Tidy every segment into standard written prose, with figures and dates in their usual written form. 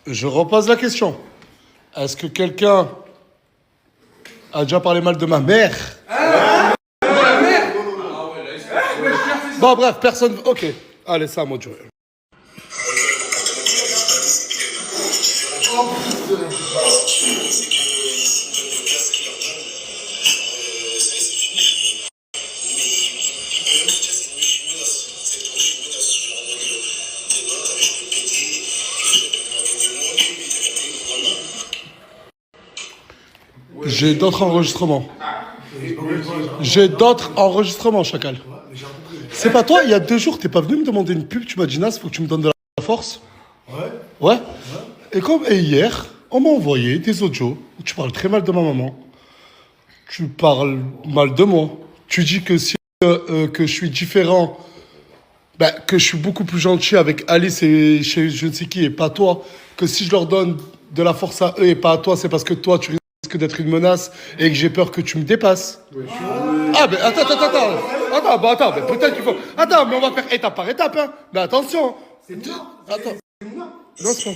Je repose la question. Est-ce que quelqu'un a déjà parlé mal de ma mère? Bon, bref, personne. Ok. Allez, ça, moi, tu veux. J'ai d'autres enregistrements. J'ai d'autres enregistrements, Chacal. C'est pas toi, il y a 2 jours, t'es pas venu me demander une pub, tu m'as dit, Nas, faut que tu me donnes de la force. Ouais. Et hier, on m'a envoyé des audios où tu parles très mal de ma maman. Tu parles mal de moi. Tu dis que si que je suis différent, que je suis beaucoup plus gentil avec Alice et chez je ne sais qui et pas toi. Que si je leur donne de la force à eux et pas à toi, c'est parce que toi, tu risques d'être une menace et que j'ai peur que tu me dépasses. Ah, mais attends. Attends, mais peut-être qu'il faut. Attends, mais on va faire étape par étape, hein. Mais attention. Attends. Non, c'est pas.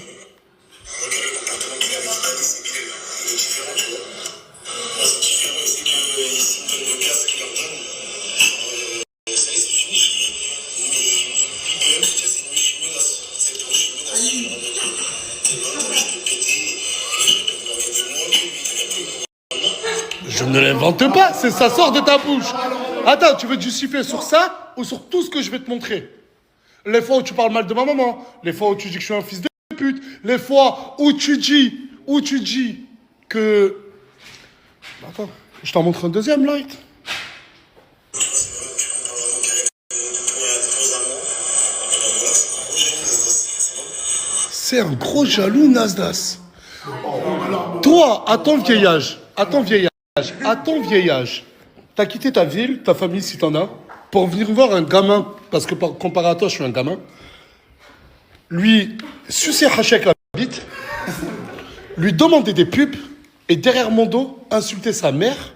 Je ne l'invente pas, ça sort de ta bouche. Attends, tu veux te justifier sur ça ou sur tout ce que je vais te montrer? Les fois où tu parles mal de ma maman, les fois où tu dis que je suis un fils de pute, les fois où tu dis que... Attends, je t'en montre un deuxième, Light. C'est un gros jaloux, Nasdas. Toi, à ton vieil âge, t'as quitté ta ville, ta famille si t'en as, pour venir voir un gamin, parce que comparé à toi, je suis un gamin, lui sucer Hachek la bite, lui demander des pubs, et derrière mon dos, insulter sa mère,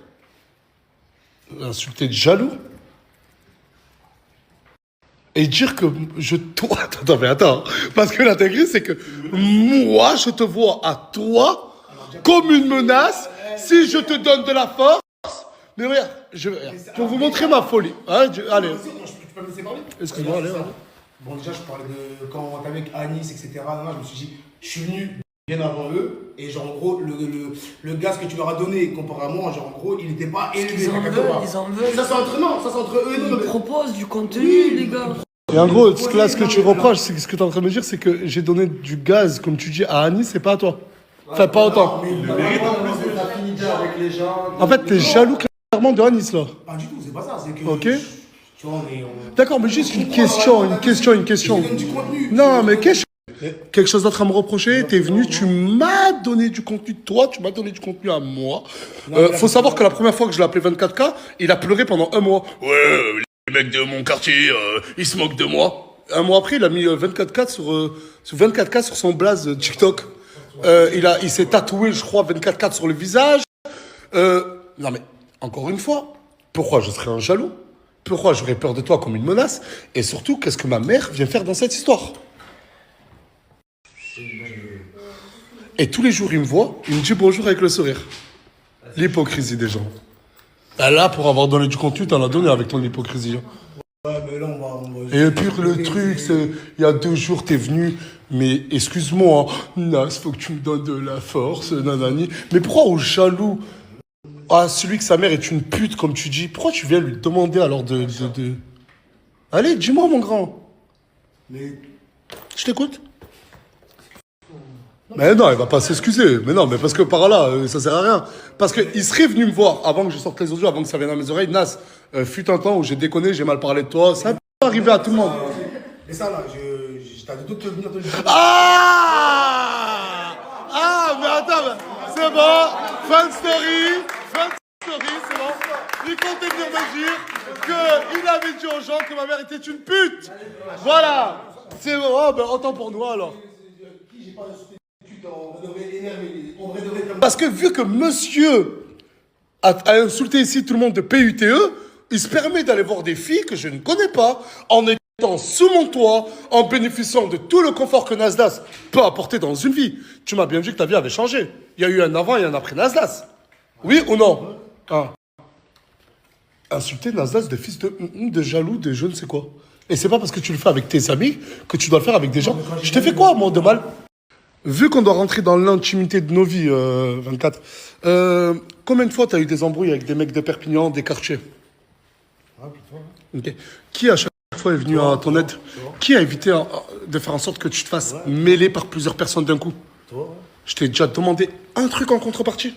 insulter de jaloux, et dire que attends, parce que l'intégrer, c'est que moi, je te vois à toi comme une menace si je te donne de la force. Mais regarde, pour vous montrer ma folie. Hein, allez. Tu peux me laisser parler? Excuse-moi, allez. Bon, déjà, je parlais de quand t'es avec Anis, etc. Non, je me suis dit, je suis venu bien avant eux, et genre, en gros, le gaz que tu leur as donné, comparé à moi, genre, en gros, il n'était pas élevé. Ils en veulent. Ça, c'est entre eux et nous. Ils proposent du contenu, les gars. Et en gros, là, ce que tu reproches, c'est que ce que tu es en train de me dire, c'est que j'ai donné du gaz, comme tu dis, à Anis, et pas à toi. Enfin, pas autant. En fait, t'es jaloux clairement de Anis, là. Pas du tout, c'est pas ça. C'est que. Ok. Tu vois, D'accord, mais juste une question. Du contenu. Non, mais quelque chose d'autre à me reprocher? T'es venu, tu m'as donné du contenu de toi, tu m'as donné du contenu à moi. Faut savoir que la première fois que je l'ai appelé 24K, il a pleuré pendant 1 mois. Ouais, les mecs de mon quartier, ils se moquent de moi. 1 mois après, il a mis 24K sur son blaze TikTok. Il s'est tatoué, je crois, 24K sur le visage. Non mais, encore une fois, pourquoi je serais un jaloux? Pourquoi j'aurais peur de toi comme une menace? Et surtout, qu'est-ce que ma mère vient faire dans cette histoire? Et tous les jours, il me voit, il me dit bonjour avec le sourire. L'hypocrisie des gens. Là, pour avoir donné du contenu, t'en as donné avec ton hypocrisie. Ouais, mais là, on va. Et puis le truc, c'est, il y a 2 jours, t'es venu, mais excuse-moi, Nas, faut que tu me donnes de la force, nanani. Mais pourquoi au jaloux, à celui que sa mère est une pute, comme tu dis, pourquoi tu viens lui demander alors de... Allez, dis-moi, mon grand. Mais. Je t'écoute. Mais non, il va pas s'excuser. Mais non, mais parce que par là, ça sert à rien. Parce qu'il serait venu me voir avant que je sorte les audios, avant que ça vienne à mes oreilles. Nas, fut un temps où j'ai déconné, j'ai mal parlé de toi. Ça peut arriver à tout le monde. Et ça, là, t'as de doute de venir te le dire. Ah, mais attends, c'est bon. Fin de story, c'est bon. Il comptait venir me dire qu'il avait dit aux gens que ma mère était une pute. Voilà. C'est bon, autant pour nous alors. Parce que vu que monsieur a insulté ici tout le monde de PUTE, il se permet d'aller voir des filles que je ne connais pas en étant sous mon toit, en bénéficiant de tout le confort que Nasdaq peut apporter dans une vie. Tu m'as bien dit que ta vie avait changé. Il y a eu un avant et un après Nasdaq. Oui ou non? Ah. Insulter Nasdaq de fils de jaloux, de je ne sais quoi. Et c'est pas parce que tu le fais avec tes amis que tu dois le faire avec des gens. Je t'ai fait quoi, moi, de mal? Vu qu'on doit rentrer dans l'intimité de nos vies, 24, combien de fois tu as eu des embrouilles avec des mecs de Perpignan, des quartiers? Ok. Qui à chaque fois est venu à ton aide? Qui a évité de faire en sorte que tu te fasses mêler par plusieurs personnes d'un coup? Je t'ai déjà demandé un truc en contrepartie?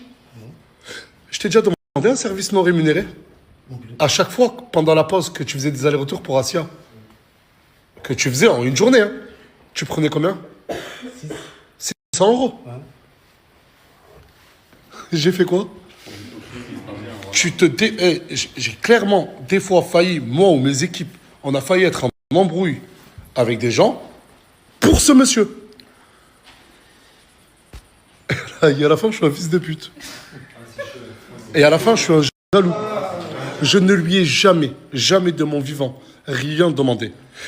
Je t'ai déjà demandé un service non rémunéré? À chaque fois, pendant la pause, que tu faisais des allers-retours pour Asia, que tu faisais en une journée, hein, tu prenais combien? 600 euros. J'ai fait quoi? J'ai clairement, des fois, failli, moi ou mes équipes, on a failli être en embrouille avec des gens pour ce monsieur. Et à la fin, je suis un fils de pute. Et à la fin, je suis un jaloux. Je ne lui ai jamais, jamais de mon vivant, rien demandé.